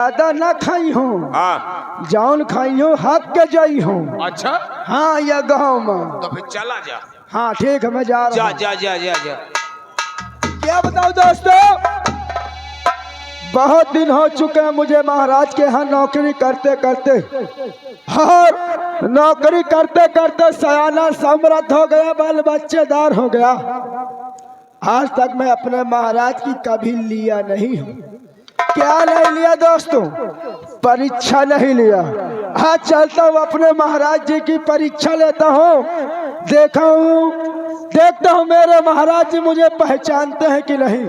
ज्यादा ना खाई हूँ। हाँ जौन खाई हूँ हक के जाई हूँ। अच्छा हाँ या गाँव में। तो फिर चला जा। हाँ ठीक है मैं जा रहा जा हूँ। जा जा जा जा। क्या बताऊँ दोस्तों, बहुत दिन हो चुके हैं मुझे महाराज के यहाँ नौकरी करते करते, और नौकरी करते करते सयाना समृद्ध हो गया, बाल बच्चेदार हो गया। आज तक मैं अपने महाराज की कभी लिया नहीं हूँ। क्या नहीं लिया दोस्तों? परीक्षा नहीं लिया। आज चलता हूँ अपने महाराज जी की परीक्षा लेता हूँ, देखता हूँ मेरे महाराज जी मुझे पहचानते हैं कि नहीं।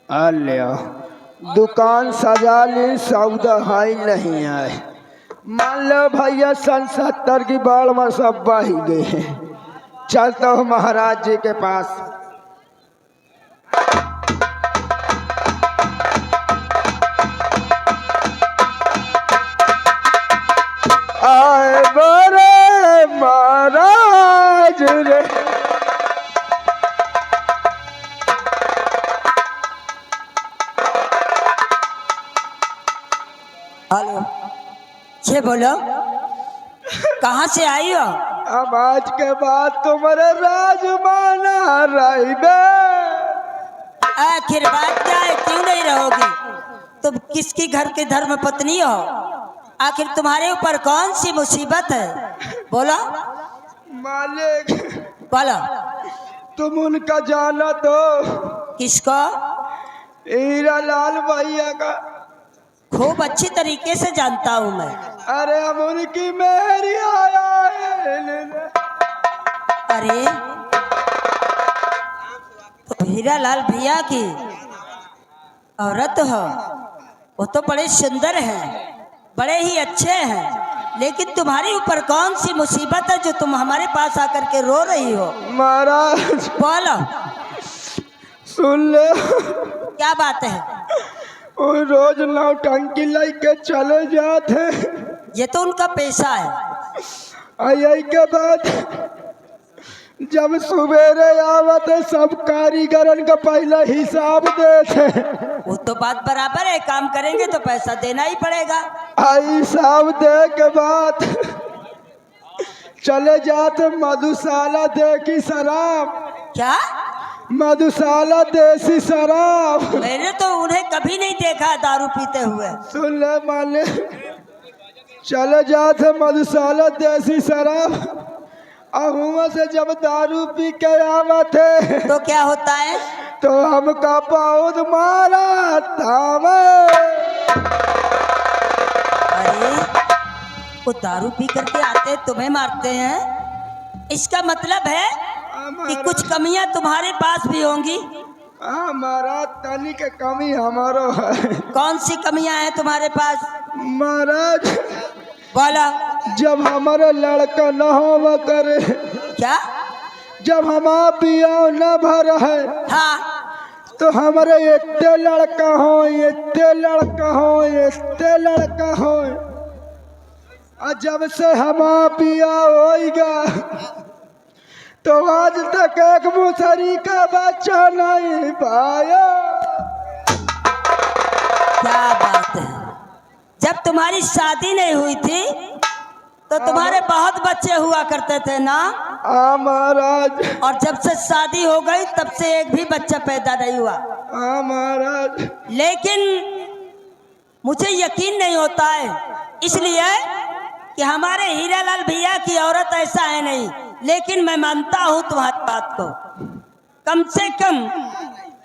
अल्लाह दुकान सजा ली, सौदा हाई नहीं आए। मान लो भैया सन 70 की बाढ़ में सब बह गए हैं। चलता हूँ महाराज जी के पास। आए बड़े महाराज रे, हेलो, ये बोलो कहाँ से आई हो? अब आज के बाद तुम्हारे राजमाना रही बे। आखिर बात क्या है, क्यों नहीं रहोगी? तुम किसकी घर के धर्म पत्नी हो? आखिर तुम्हारे ऊपर कौन सी मुसीबत है? बोलो मालिक बोलो। तुम उनका जाना तो? किसको? हीरा लाल भैया का। खूब अच्छी तरीके से जानता हूँ मैं। अरे हम उनकी मेहरी आया है। अरे तो हीरा लाल भैया की औरत हो, वो तो बड़े सुंदर हैं, बड़े ही अच्छे हैं, लेकिन तुम्हारे ऊपर कौन सी मुसीबत है जो तुम हमारे पास आकर के रो रही हो? महाराज बोलो सुन ले, क्या बात है? वो रोज नौटंकी लेके चले जाते। ये तो उनका पेशा है। आई के बाद जब सवेरे आवत सब कारीगरन का पहला हिसाब देते। वो तो बात बराबर है, काम करेंगे तो पैसा देना ही पड़ेगा। हिसाब दे के बाद चले जाते मधुशाला देखी शराब। क्या? मधुशाला देसी शराब। मैंने तो उन्हें कभी नहीं देखा दारू पीते हुए। सुन ले माले, चले जाते मधुशाला देसी शराब, अहुआ से जब दारू पी के आवते तो क्या होता है? तो हमका बहुत मारा था। अरे वो दारू पी करके आते तुम्हें मारते हैं, इसका मतलब है कि कुछ कमियां तुम्हारे पास भी होंगी। हमारा तनिक कमी हमारो है। कौन सी कमियां हैं तुम्हारे पास? महाराज बोला। जब हमारे लड़का न हो करे, क्या? जब हमारा पिया न भर है, हाँ तो हमारे इतने लड़का हो, इतने लड़का हो, इतने लड़का हो, और जब से हमारा पिया होगा तो आज तक एक मुसरी का बच्चा नहीं पाया। क्या बात है? जब तुम्हारी शादी नहीं हुई थी तो तुम्हारे बहुत बच्चे हुआ करते थे ना? महाराज। और जब से शादी हो गई तब से एक भी बच्चा पैदा नहीं हुआ। महाराज। लेकिन मुझे यकीन नहीं होता है, इसलिए कि हमारे हीरालाल भैया की औरत ऐसा है नहीं, लेकिन मैं मानता हूँ तुम्हारी बात को। कम से कम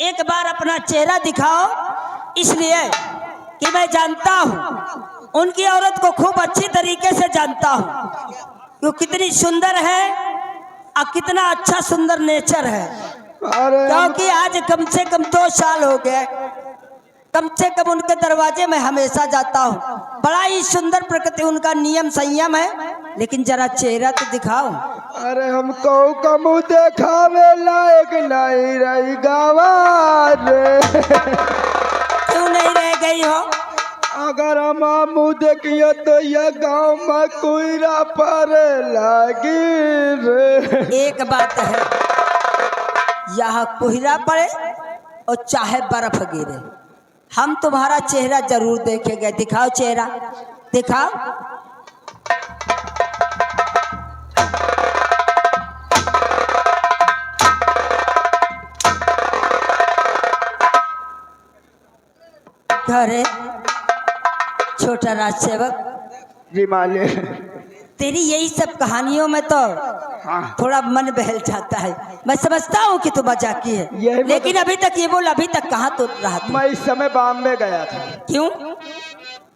एक बार अपना चेहरा दिखाओ, इसलिए कि मैं जानता हूँ उनकी औरत को खूब अच्छी तरीके से जानता हूँ, वो कितनी सुंदर है और कितना अच्छा सुंदर नेचर है। क्योंकि आज कम से कम 2 साल हो गए, कम से कम उनके दरवाजे में हमेशा जाता हूँ। बड़ा ही सुंदर प्रकृति, उनका नियम संयम है, लेकिन जरा चेहरा तो दिखाओ। अरे हमको कमु देखावे लायक नहीं रही गावा रे। क्यों नहीं रह गई हो? अगर हम मुँह देखिए तो ये गांव में कोयरा पर लगी रे। एक बात है, यहाँ कोहरा पड़े और चाहे बर्फ गिरे, हम तुम्हारा चेहरा जरूर देखेंगे। दिखाओ चेहरा, दिखाओ। घरे छोटा राजसेवक जी माले। तेरी यही सब कहानियों में तो हाँ। थोड़ा मन बहल जाता है। मैं समझता हूँ कि तू मजाकी है, यही लेकिन अभी तक ये बोल, अभी तक कहाँ तो रहा तू? मैं इस समय बॉम्बे गया था। क्यों?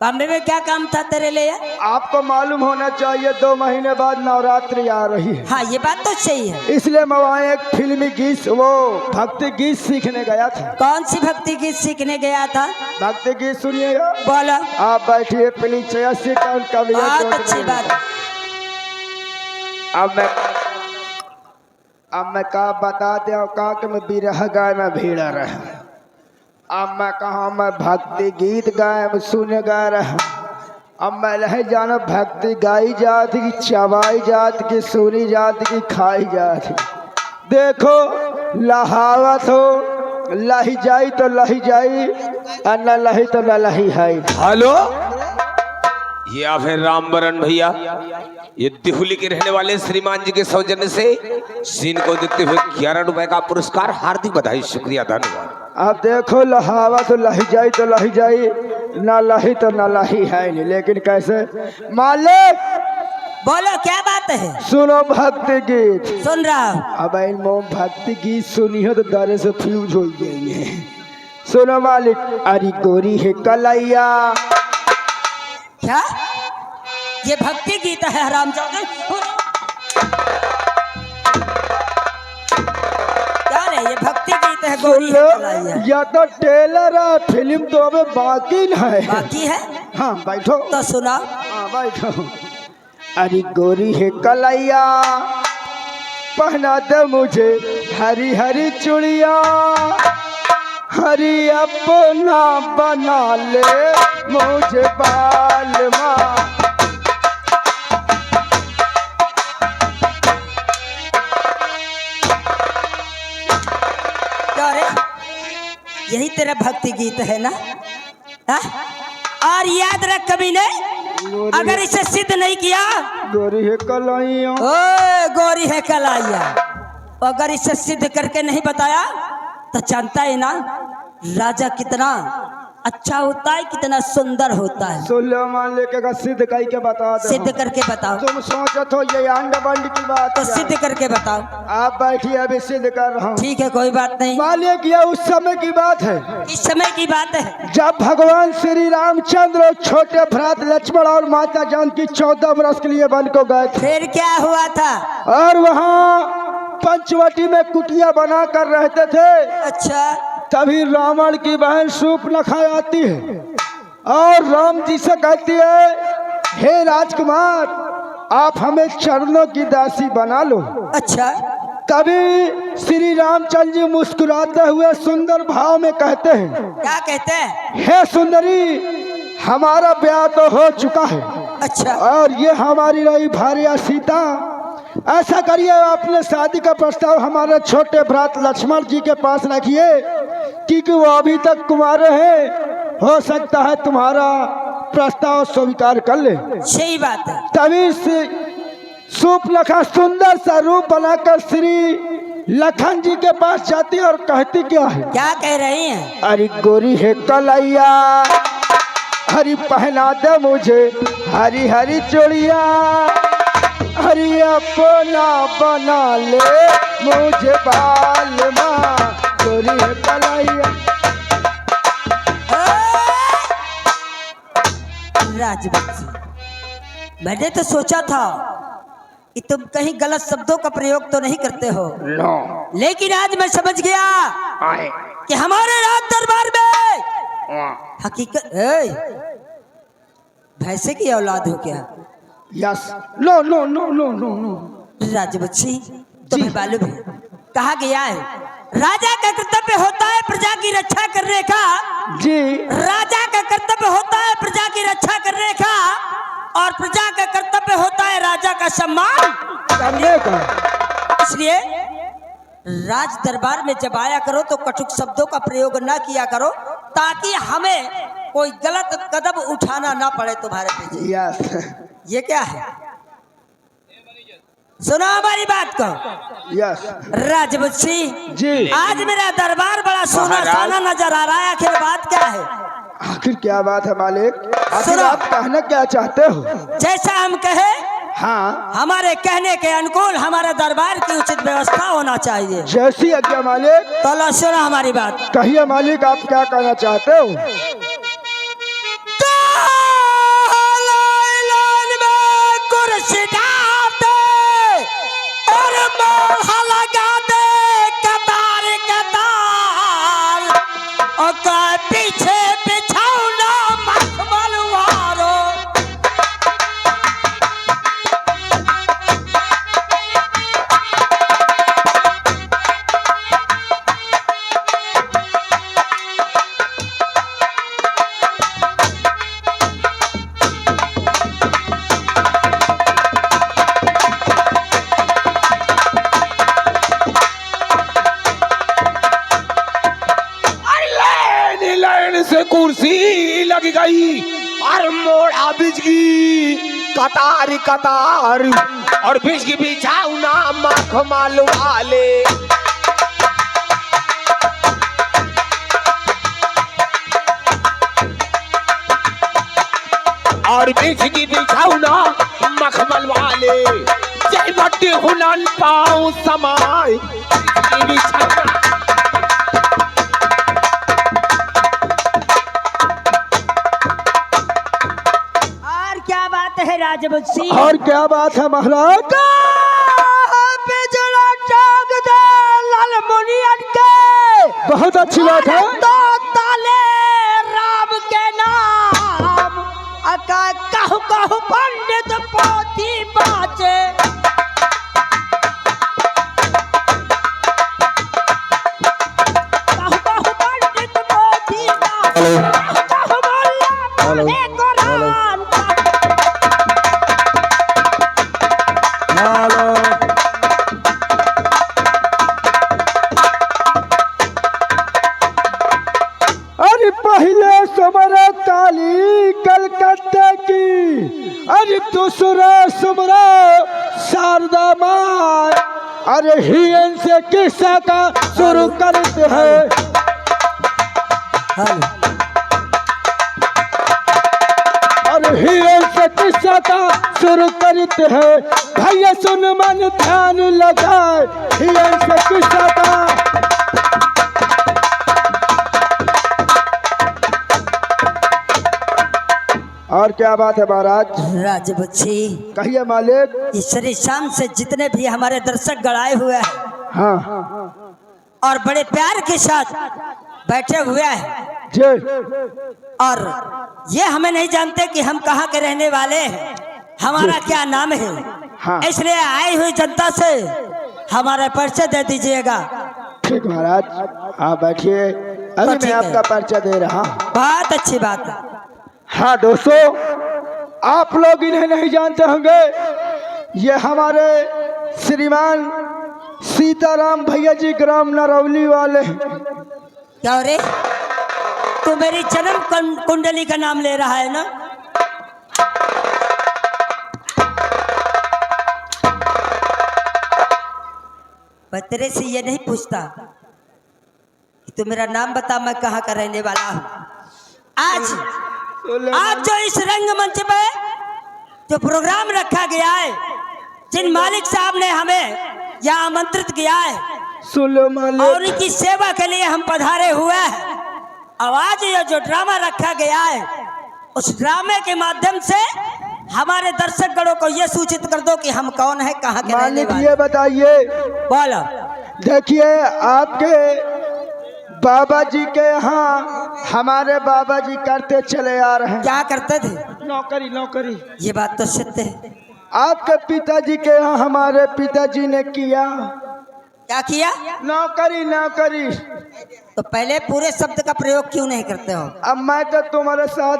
बॉम्बे में क्या काम था तेरे लिए? आपको मालूम होना चाहिए 2 महीने बाद नवरात्रि आ रही है। हाँ, ये बात तो सही है। इसलिए मैं वहाँ एक फिल्मी गीत, वो भक्ति गीत सीखने गया था। कौन सी भक्ति गीत सीखने गया था? भक्ति गीत सुनिएगा। बोला। आप बैठिए प्लीज। बहुत अच्छी बात। अब मैं का बता दे का कि मैं बिरह गाय में भीड़ रहा। अब मैं कहा मैं भक्ति गीत गाय में सुन गा रहा। अब मैं नहीं जाना भक्ति गाई जाती की, चबाई जाती की, सुनी जाती की, खाई जाती। देखो लहावत हो, लही जाई तो लही जाई, और न लही तो न लही है। हेलो, ये आप हैं रामबरन भैया। ये दिहुली के रहने वाले श्रीमान जी के सौजन्य से सीन को देखते हुए 11 रुपए का पुरस्कार। हार्दिक बधाई, शुक्रिया, धन्यवाद। अब देखो लहावा तो लही जाई तो लही जाई, ना लही तो ना लही है नहीं। लेकिन कैसे मालिक? बोलो, क्या बात है? सुनो भक्ति गीत। सुन रहा हूँ। अब इन भक्ति गीत सुनी हो तो दरे से फ्यूज हो जाएंगे। सुनो मालिक। अरे गोरी है कलैया। क्या ये भक्ति गीत है? हरामजादे, क्या रे, ये भक्ति गीत है? गोरी है कलाइया। या तो टेलर है, फिल्म तो अबे बाकी न है। बाकी है? हाँ बैठो। तो सुना। हाँ बैठो। अरे गोरी है कलैया, पहना दे मुझे हरी हरी चूड़िया, हरी अपना बना ले मुझे बाल माँ। यही तेरा भक्ति गीत है ना? हा? और याद रख कभी नहीं, अगर इसे सिद्ध नहीं किया, गोरी है कलाइया, ओ गोरी है कलाइया, अगर इसे सिद्ध करके नहीं बताया तो जानता है ना राजा कितना अच्छा होता है, कितना सुंदर होता है। सुलेमान लेके सिद्ध कई के बता दो। सिद्ध करके बताओ। तुम सोचो हो ये अंड बंड की बात तो सिद्ध करके बताओ। आप बैठिए, अभी सिद्ध कर रहा हूँ। ठीक है, कोई बात नहीं। मालिक ये उस समय की बात है। इस समय की बात है जब भगवान श्री रामचंद्र और छोटे भ्रात लक्ष्मण और माता जानकी 14 वर्ष के लिए वन को गए थे। फिर क्या हुआ था? और वहाँ पंचवटी में कुटिया बना कर रहते थे। अच्छा। तभी रावण की बहन शूर्पणखा आती है और राम जी से कहती है, हे राजकुमार, आप हमें चरणों की दासी बना लो। अच्छा। तभी श्री रामचंद्र जी मुस्कुराते हुए सुंदर भाव में कहते हैं, क्या कहते हैं? हे सुंदरी, हमारा ब्याह तो हो चुका है। अच्छा। और ये हमारी रही भार्या सीता। ऐसा करिए, अपने शादी का प्रस्ताव हमारे छोटे भ्रात लक्ष्मण जी के पास रखिए, क्योंकि वो अभी तक कुंवारे हैं। हो सकता है तुम्हारा प्रस्ताव स्वीकार कर ले। सही बात है। तभी शूर्पणखा सुंदर सा रूप बनाकर श्री लखन जी के पास जाती और कहती क्या है? क्या कह रही हैं? अरे गोरी है कलैया, हरी पहना दे मुझे हरी हरी चूड़िया, हरी अपना बना ले मुझे बाल माँ। गोरी है कलैया। राजवंशी, मैंने तो सोचा था कि तुम कहीं गलत शब्दों का प्रयोग तो नहीं करते हो। नो। लेकिन आज मैं समझ गया कि हमारे राज दरबार में हकीकत भैंसे की औलाद हो क्या? Yes. No no no no no no. Rajvanshi, तुम्हें मालूम है कहा गया है राजा का कर्तव्य होता है प्रजा की रक्षा करने का। जी राजा का कर्तव्य होता है प्रजा की रक्षा करने का, और प्रजा का कर्तव्य होता है राजा का सम्मान करने का। इसलिए राज दरबार में जब आया करो तो कटुक शब्दों का प्रयोग ना किया करो, ताकि हमें कोई गलत कदम उठाना ना पड़े तुम्हारे पीछे। यस ये क्या है? सुनो हमारी बात को। यस राजपूत सिंह जी। आज मेरा दरबार बड़ा सोना महाराज। साना नजर आ रहा है, आखिर बात क्या है? आखिर क्या बात है मालिक? आखिर सुनो। आप कहना क्या चाहते हो? जैसा हम कहे हाँ हमारे कहने के अनुकूल हमारे दरबार की उचित व्यवस्था होना चाहिए। जैसी आज्ञा मालिक। तो लो सुनो हमारी बात। कहिए मालिक, आप क्या कहना चाहते हो? कुर्सी डाल दे और मोहा लगा दे कतार कतार, और का पीछे बिछौना मखमल वारो। लाइन से कुर्सी लग गई और मोड़ा बिजगी कतार कतार, और बिजगी बिछाऊना मखमल वाले। और बिजगी बिछाऊना मखमल वाले, जय बट्टी हुनन पाऊं समाय बिछाऊना। क्या बात है राजपूत सिंह? और क्या बात है महाराज? बिजला टांग दे लालमुनियन के, बहुत अच्छी बात है। तो ताले राम के नाम, अका कहु कहु पंडित पोथी बाचे। कहु कहु पंडित पोथी बाचे, कहु मोल्ला पढ़े कुरान। अरे पहले सुमरा काली कलकत्ते की, अरे दूसरा सुमरा शारदा माँ। अरे हियन से किस्सा का शुरू करते हैं। अरे हियन से किस्सा का शुरू करते हैं। भैया सुन मन ध्यान लगाए, हियन से किस्सा का। और क्या बात है महाराज? राजपूत सिंह कहिए मालिक। ईश्वरी शाम से जितने भी हमारे दर्शक गड़ाए हुए हैं हाँ और बड़े प्यार के साथ बैठे हुए हैं, जी और ये हमें नहीं जानते कि हम कहाँ के रहने वाले हैं, हमारा क्या नाम है। हाँ। इसलिए आई हुई जनता से हमारा परिचय दे दीजिएगा। ठीक महाराज, हाँ बैठिए, अभी ठीक मैं है। आपका परिचय दे रहा हूँ। बहुत अच्छी बात है। हाँ दोस्तों, आप लोग इन्हें नहीं जानते होंगे, ये हमारे श्रीमान सीताराम भैया जी ग्राम नरौली वाले हैं। क्या रे, तू मेरी जन्म कुंडली का नाम ले रहा है ना? मैं तेरे से ये नहीं पूछता कि तू मेरा नाम बता, मैं कहाँ का रहने वाला हूँ। आज जो इस रंगमंच पे जो प्रोग्राम रखा गया है, जिन मालिक साहब ने हमें यहाँ आमंत्रित किया है और उनकी सेवा के लिए हम पधारे हुए हैं। अब आज ये जो ड्रामा रखा गया है, उस ड्रामे के माध्यम से हमारे दर्शक गणों को ये सूचित कर दो कि हम कौन है, कहाँ के रहने मालिक वाले। ये बताइए, बोलो। देखिए आपके बाबा जी के यहाँ हमारे बाबा जी करते चले आ रहे हैं। क्या करते थे? नौकरी नौकरी। ये बात तो सत्य है। आपके पिताजी के यहाँ हमारे पिताजी ने किया, क्या किया? नौकरी नौकरी। तो पहले पूरे शब्द का प्रयोग क्यों नहीं करते हो? अब मैं तो तुम्हारे साथ